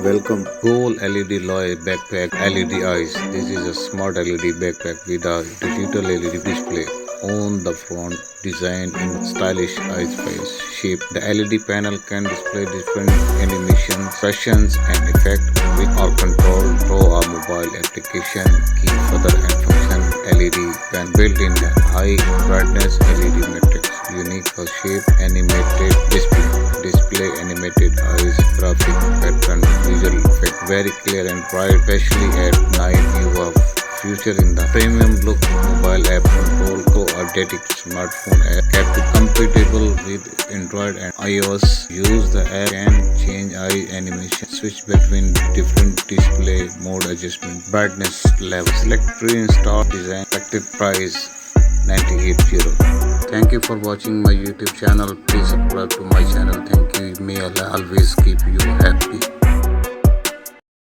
Welcome Gold LED LOY Backpack LED Eyes. This is a smart LED backpack with a digital LED display on the front, designed in stylish eyes face shape. The LED panel can display different animations, fashions and effects with or control through a mobile application. Key further and function LED pan built in high brightness LED matrix, unique shape, animated display animated eyes, graphic pattern, visual effect, very clear and bright, especially at night. You have future in the premium look mobile app control co-updated smartphone app compatible with Android and iOS. Use the app and change eye animation, switch between different display mode, adjustment, brightness level, select pre-install design, expected price 980. Thank you for watching my YouTube channel. Please subscribe to my channel. Thank you. May Allah always keep you happy.